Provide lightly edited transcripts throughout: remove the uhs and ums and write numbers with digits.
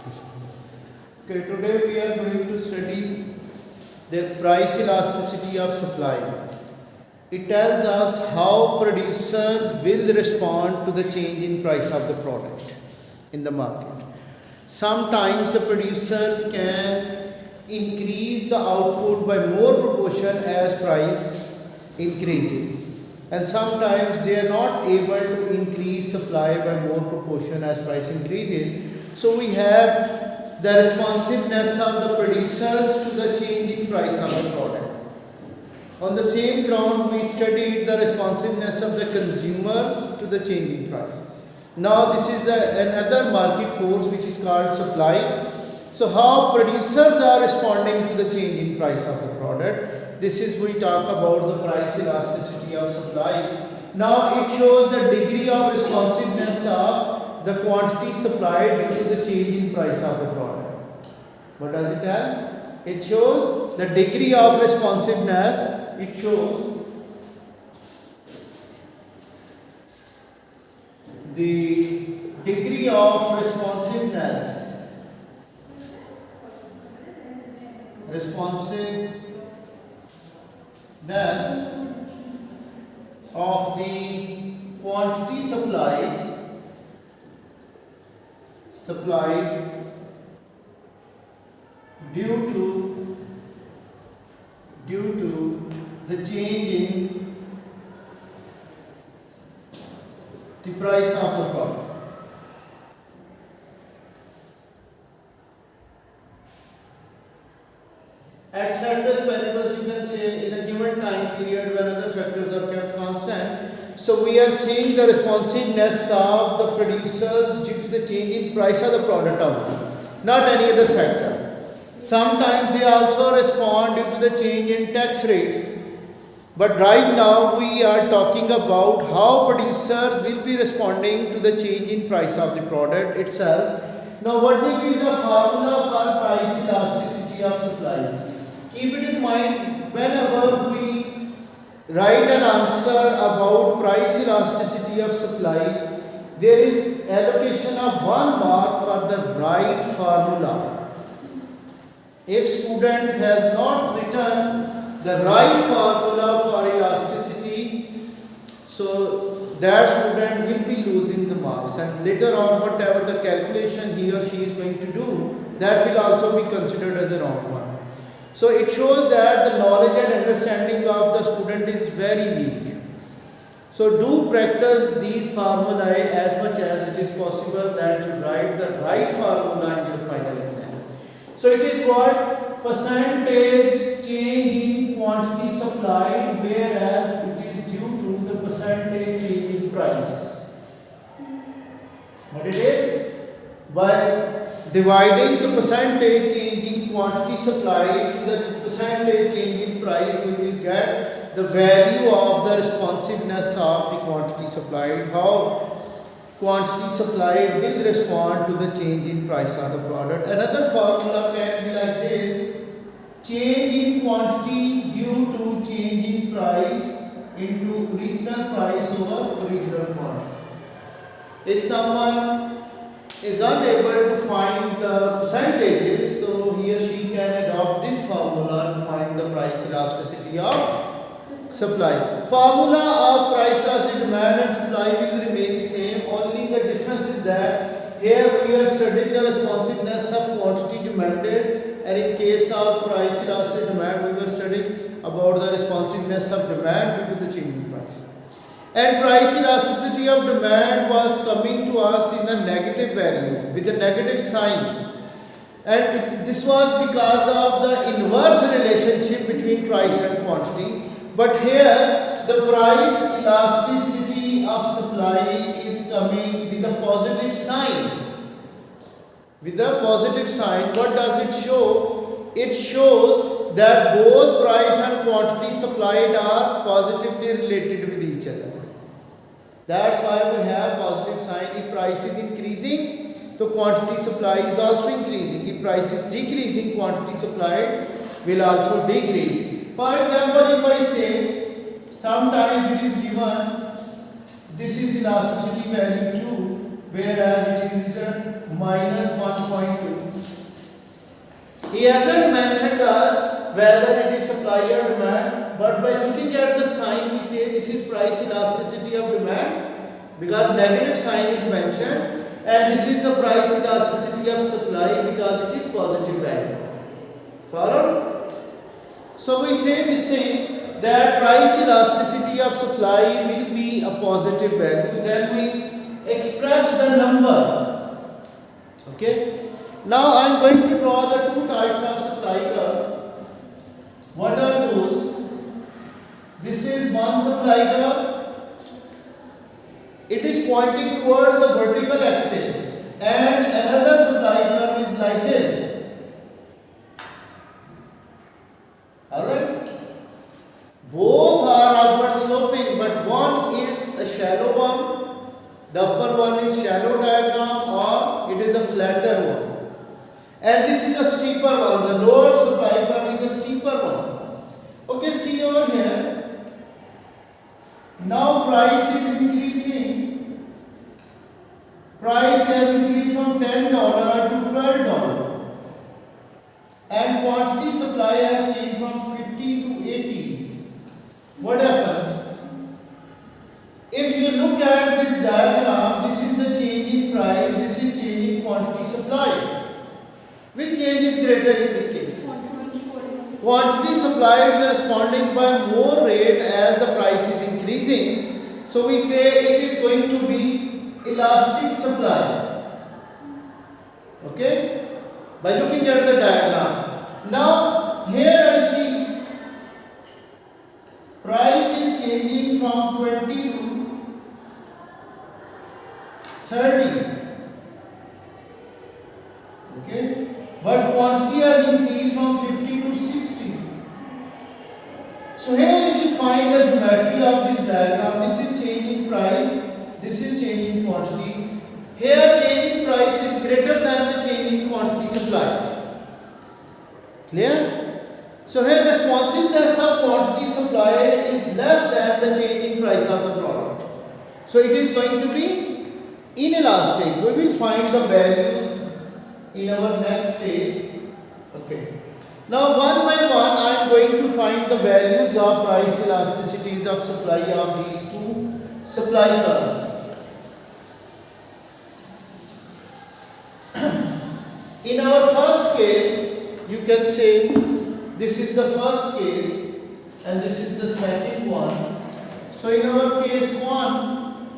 Okay, today we are going to study the price elasticity of supply. It tells us how producers will respond to the change in price of the product in the market. Sometimes the producers can increase the output by more proportion as price increases, and sometimes they are not able to increase supply by more proportion as price increases. So we have the responsiveness of the producers to the change in price of the product. On the same ground, we studied the responsiveness of the consumers to the change in price. Now this is another market force which is called supply. So how producers are responding to the change in price of the product. This is we talk about the price elasticity of supply. Now it shows the degree of responsiveness of the quantity supplied due to the change in price of the product. What does it tell? It shows the degree of responsiveness. It shows the degree of responsiveness of the quantity supplied due to the change in the price of the product. At ceteris paribus, you can say in a given time period when other factors are kept constant. So we are seeing the responsiveness of the producers due to the change in price of the product only, not any other factor. Sometimes they also respond due to the change in tax rates. But right now we are talking about how producers will be responding to the change in price of the product itself. Now what will be the formula for price elasticity of supply? Keep it in mind whenever we write an answer about price elasticity of supply, there is allocation of 1 mark for the right formula. If student has not written the right formula for elasticity, so that student will be losing the marks, and later on whatever the calculation he or she is going to do, that will also be considered as a wrong one. So it shows that the knowledge and understanding of the student is very weak. So do practice these formulae as much as it is possible, that you write the right formula in your final exam. So it is what? Percentage change in quantity supplied, whereas it is due to the percentage change in price. What it is? By dividing the percentage change in quantity supplied to the percentage change in price, we will get the value of the responsiveness of the quantity supplied, how quantity supplied will respond to the change in price of the product. Another formula can be like this: change in quantity due to change in price into original price over original quantity. If someone is unable to find the percentages, so he or she can adopt this formula to find the price elasticity of supply. Formula of price elasticity demand and supply will remain same, only the difference is that here we are studying the responsiveness of quantity demanded, and in case of price elasticity demand we were studying about the responsiveness of demand due to the change in price. And price elasticity of demand was coming to us in a negative value with a negative sign, and this was because of the inverse relationship between price and quantity. But here the price elasticity of supply is coming with a positive sign. With a positive sign, what does it show? It shows that both price and quantity supplied are positively related with each other. That's why we have positive sign. If price is increasing, the quantity supply is also increasing. If price is decreasing, quantity supplied will also decrease. For example, if I say sometimes it is given this is elasticity value 2, whereas it is minus 1.2. He hasn't mentioned us whether it is supply or demand, but by looking at the sign we say this is price elasticity of demand, because negative sign is mentioned, and this is the price elasticity of supply because it is positive value. Follow? So we say this thing that price elasticity of supply will be a positive value, then we express the number. Okay? Now I am going to draw the two types of supply curves. What are those? This is one supply curve. It is pointing towards the vertical axis, and another supply curve is like this. Alright? Both are upward sloping, but one is a shallow one, the upper one is shallow diagram, or it is a flatter one. And this is a steeper one, the lower supply curve is a steeper one. Okay, see over here. Now price is increasing. Price has increased from $10 to $12. And quantity supply has changed from 50 to 80. What happens? If you look at this diagram, this is the change in price, this is change in quantity supply. Which change is greater in this case? Quantity supplied is responding by more rate as the price is increasing. So we say it is going to be elastic supply. Okay? By looking at the diagram. Now here I see price is changing from 20 to 30. Okay? But quantity has increased from 50 to 60. So here if you find the geometry of this diagram, this is change in price, this is change in quantity. Here change in price is greater than the change in quantity supplied. Clear? So here responsiveness of quantity supplied is less than the change in price of the product. So it is going to be inelastic. We will find the values in our next stage. Okay. Now one by one I am going to find the values of price elasticities of supply of these two supply curves. In our first case, you can say this is the first case and this is the second one. So in our case 1,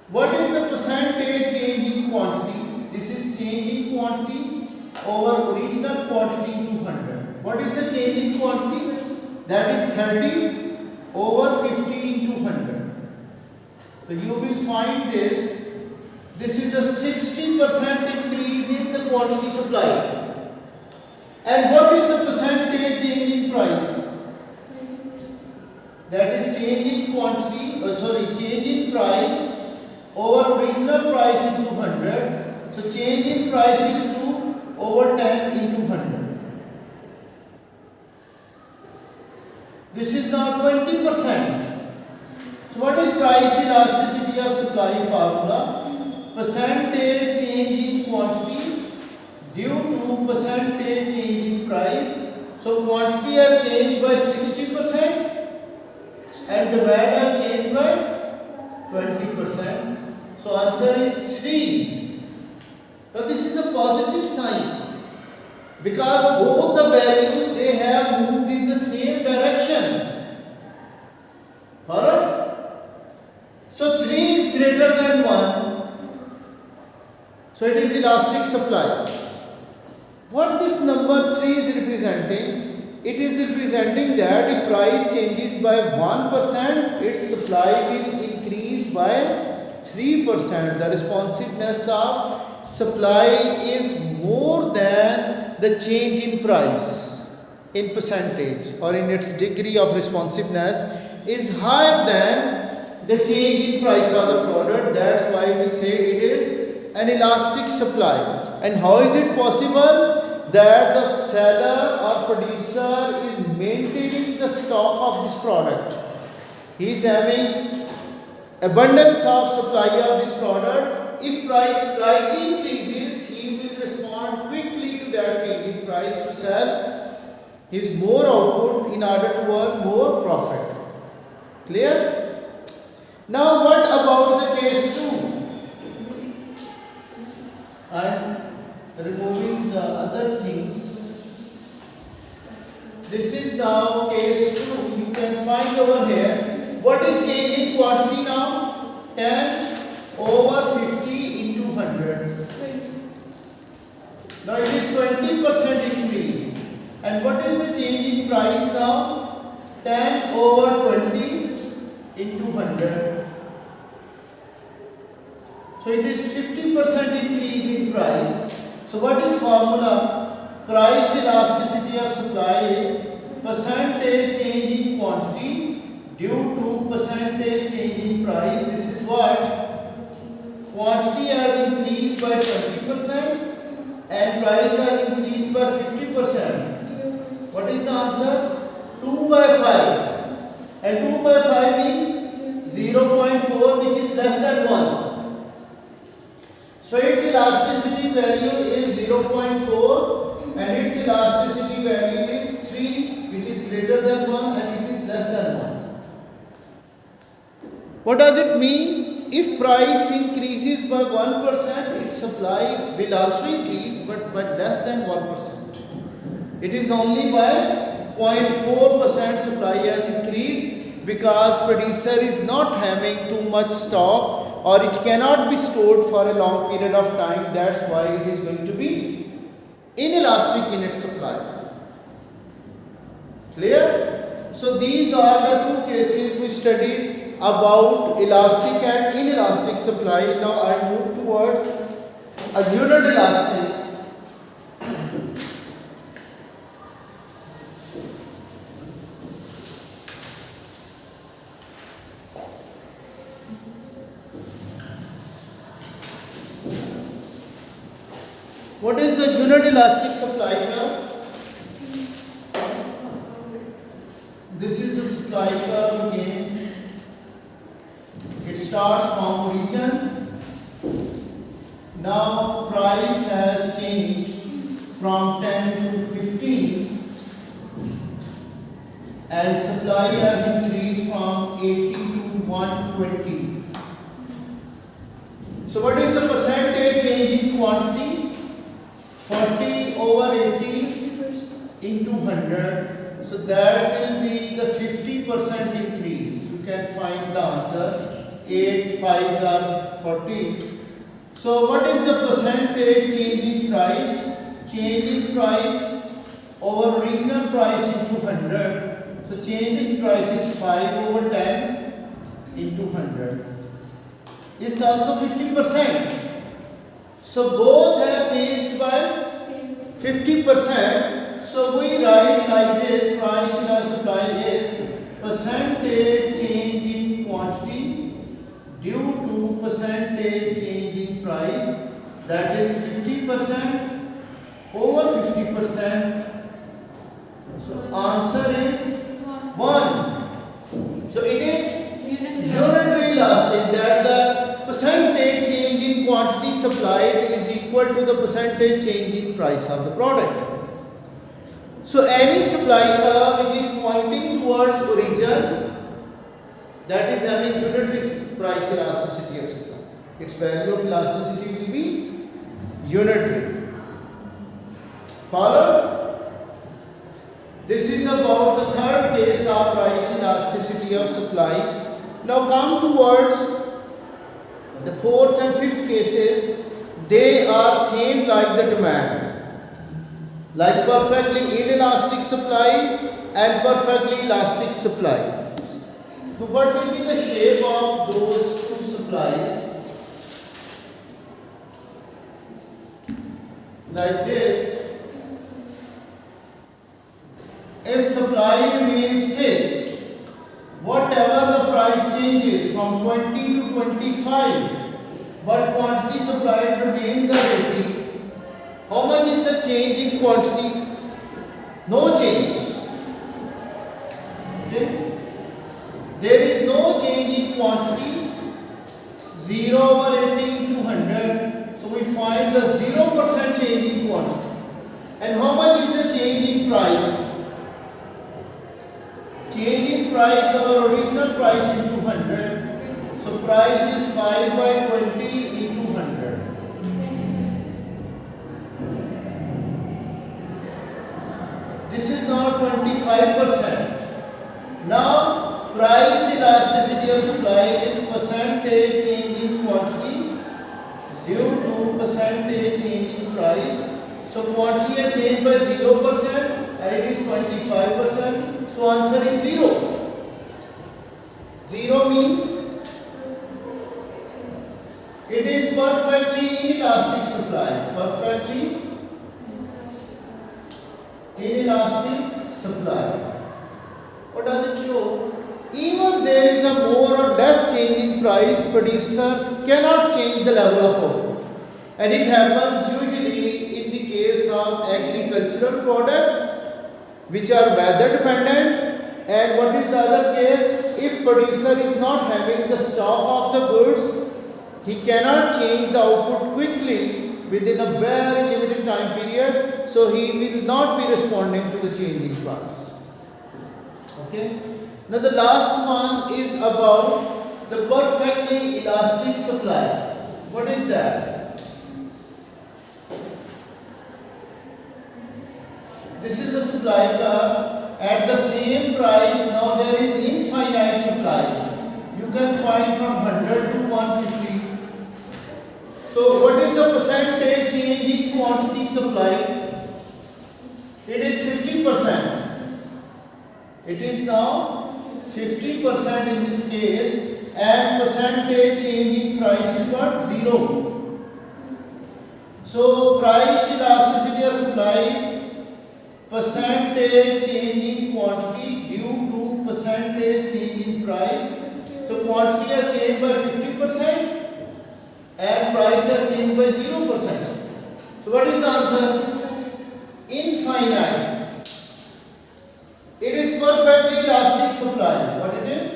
what is the percentage change in quantity? This is change in quantity over original quantity 200. What is the change in quantity? That is 30 over 50 into 100. So you will find this. This is a 60% increase in the quantity supply. And what is the percentage change in price? That is change in quantity, change in price over original price into 100. So change in price is 2 over 10 into 100. This is now 20%. So what is price elasticity of supply formula? Percentage change in quantity due to percentage change in price. So quantity has changed by 60% and demand has changed by 20%. So answer is 3. Now this is a positive sign because both the values they have moved in the same direction. Alright? So 3 is greater than 1. So it is elastic supply. What this number 3 is representing? It is representing that if price changes by 1%, its supply will increase by 3%. The responsiveness of supply is more than the change in price in percentage, or in its degree of responsiveness is higher than the change in price of the product. That's why we say it is an elastic supply. And how is it possible that the seller or producer is maintaining the stock of this product? He is having abundance of supply of this product. If price slightly increases, he will respond quickly to that change in price tries to sell his more output in order to earn more profit. Clear? Now what about the case 2? I am removing the other things. This is now case 2. You can find over here. What is change in quantity now? 10 over 50 into 100. Now it is 20% increase. And what is the change in price now? 10 over 20 into 100. So it is 50% increase in price. So what is formula? Price elasticity of supply is percentage change in quantity due to percentage change in price. This is what? Quantity has increased by 20% and price has increased by 50%. What is the answer? 2 by 5. And 2 by 5 means 0.4, which is less than 1. So its elasticity value is 0.4 and its elasticity value is 3, which is greater than 1 and it is less than 1. What does it mean? If price increases by 1%, its supply will also increase, but less than 1%. It is only by 0.4% supply has increased because producer is not having too much stock, or it cannot be stored for a long period of time. That's why it is going to be inelastic in its supply. Clear? So these are the 2 cases we studied about elastic and inelastic supply. Now I move toward a unit elastic. What is the unit elastic supply curve? This is the supply curve again. It starts from origin. Now price has changed from 10 to 15 and supply has increased from 80 to 120. So what is the percentage change in quantity? 40 over 80 into 100. So that will be the 50% increase. You can find the answer. 8 5s are 40. So what is the percentage change in price? Change in price over original price into 100. So change in price is 5 over 10 into 100. It's also 50%. So both have changed by 50%. So we write like this: price in our supply is percentage change in quantity due to percentage change in price, that is 50% over 50%. So answer is 1. So it is unitary elastic, that the percentage change in quantity supplied is equal to the percentage change in price of the product. So any supply curve which is pointing towards origin, that is having unitary price elasticity of supply, its value of elasticity will be unitary. Follow? This is about the third case of price elasticity of supply. Now come towards the fourth and fifth cases. They are same like the demand, like perfectly inelastic supply and perfectly elastic supply. So what will be the shape of those two supplies? Like this. If supply remains fixed, whatever the price changes from 20 to 25, but quantity supplied remains at 80. How much is the change in quantity? No change. Okay? There is no change in quantity. 0 over 80 into 100. So we find the 0% change in quantity. And how much is the price. Change in price, our original price is 200. So price is 5 by 20 into 100. This is now 25%. Now price elasticity of supply is percentage change in quantity due to percentage change in price. So quantity has changed by 0% and it is 25%. So answer is 0. 0 means it is perfectly inelastic supply. Perfectly inelastic supply. What does it show? Even there is a more or less change in price, producers cannot change the level of output. And it happens usually in the case of agricultural products which are weather dependent. And what is the other case? If producer is not having the stock of the goods, he cannot change the output quickly within a very limited time period, so he will not be responding to the change in price. Okay. Now the last one is about the perfectly elastic supply. What is that? This is the supply curve. At the same price, now there is infinite supply. You can find from 100 to 150. So what is the percentage change in quantity supplied? It is 50%. It is now 50% in this case, and percentage change in price is what? 0. So price elasticity of supply is percentage change in quantity due to percentage change in price. So quantity has changed by 50% and price has changed by 0%. So what is the answer? Infinite. It is perfectly elastic supply. What it is?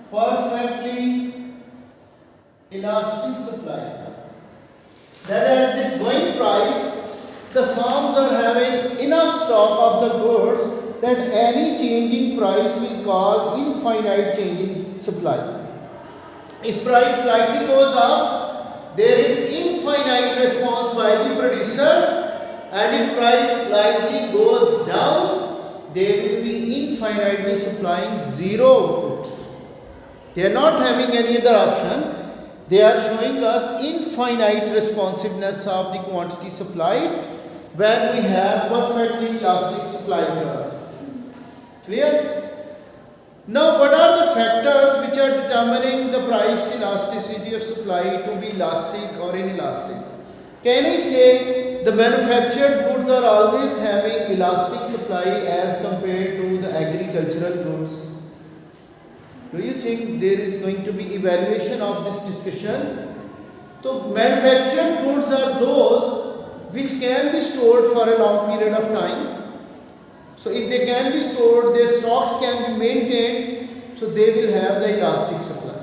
Perfectly elastic supply. That at this going price, the firms are having enough stock of the goods that any change in price will cause infinite change in supply. If price slightly goes up, there is infinite response by the producers, and if price slightly goes down, they will be infinitely supplying 0 output. They are not having any other option. They are showing us infinite responsiveness of the quantity supplied when we have perfectly elastic supply curve. Clear? Now, what are the factors which are determining the price elasticity of supply to be elastic or inelastic? Can I say the manufactured goods are always having elastic supply as compared to the agricultural goods? Do you think there is going to be evaluation of this discussion? So, manufactured goods are those which can be stored for a long period of time. So if they can be stored, their stocks can be maintained, so they will have the elastic supply.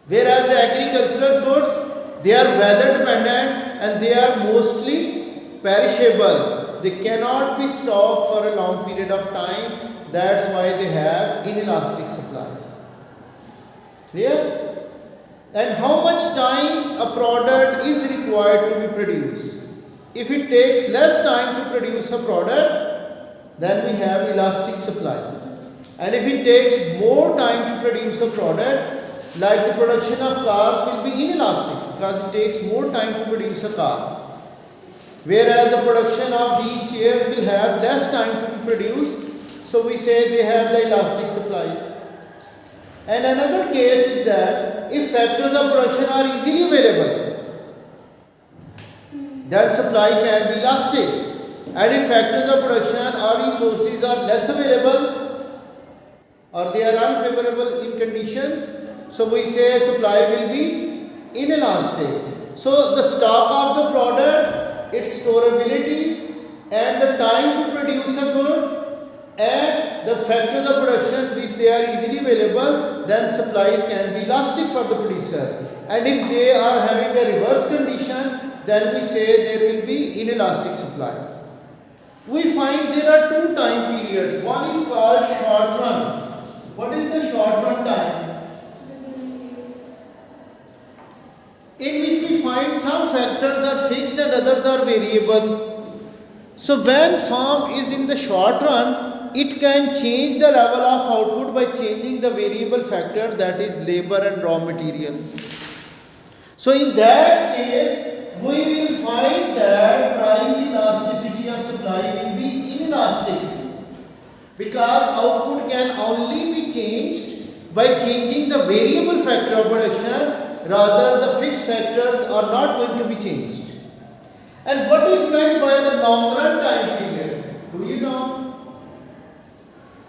Whereas agricultural goods, they are weather dependent and they are mostly perishable. They cannot be stocked for a long period of time. That's why they have inelastic supplies. Clear? And how much time a product is required to be produced? If it takes less time to produce a product, then we have elastic supply. And if it takes more time to produce a product, like the production of cars will be inelastic because it takes more time to produce a car. Whereas the production of these chairs will have less time to be produced, so we say they have the elastic supplies. And another case is that if factors of production are easily available, then supply can be elastic. And if factors of production or resources are less available or they are unfavorable in conditions, so we say supply will be inelastic. So the stock of the product, its storability and the time to produce a good and the factors of production, if they are easily available, then supplies can be elastic for the producers. And if they are having a reverse condition, then we say there will be inelastic supplies. we find there are two time periods. One is called short run. What is the short run time? In which we find some factors are fixed and others are variable. So when firm is in the short run, it can change the level of output by changing the variable factor, that is labor and raw material. So in that case, we will find that price elasticity of supply will be inelastic, because output can only be changed by changing the variable factor of production, rather the fixed factors are not going to be changed. And what is meant by the long run time period? Do you know?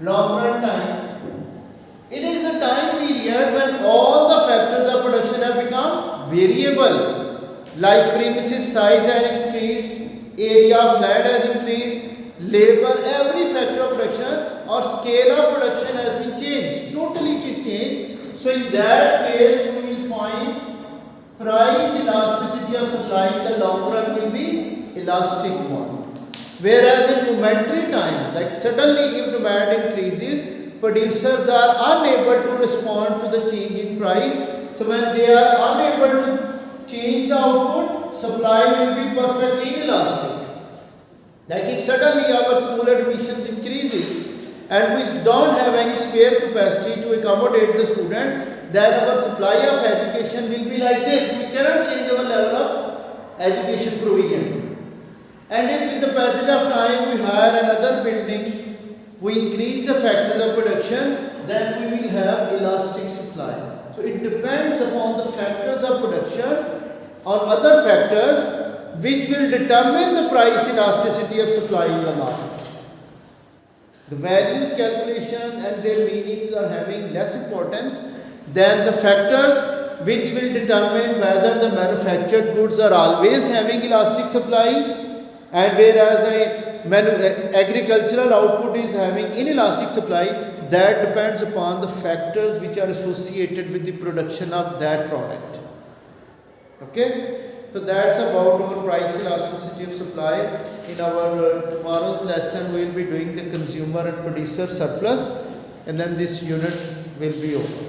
Long run time. It is a time period when all the factors of production have become variable, like premises size has increased, area of land has increased, labor, every factor of production or scale of production has been changed. Totally it is changed. So in that case, we will find price elasticity of supply in the long run will be elastic one. Whereas in momentary time, like suddenly if demand increases, producers are unable to respond to the change in price. So when they are unable to change the output, supply will be perfectly inelastic. Like if suddenly our school admissions increases and we don't have any spare capacity to accommodate the student, then our supply of education will be like this. We cannot change our level of education provision. And if with the passage of time we hire another building, we increase the factors of production, then we will have elastic supply. So it depends upon the factors of production or other factors which will determine the price elasticity of supply in the market. The values calculation and their meanings are having less importance than the factors which will determine whether the manufactured goods are always having elastic supply, and whereas agricultural output is having inelastic supply. That depends upon the factors which are associated with the production of that product. Okay, so that's about our price elasticity of supply. In our tomorrow's lesson we will be doing the consumer and producer surplus, and then this unit will be over.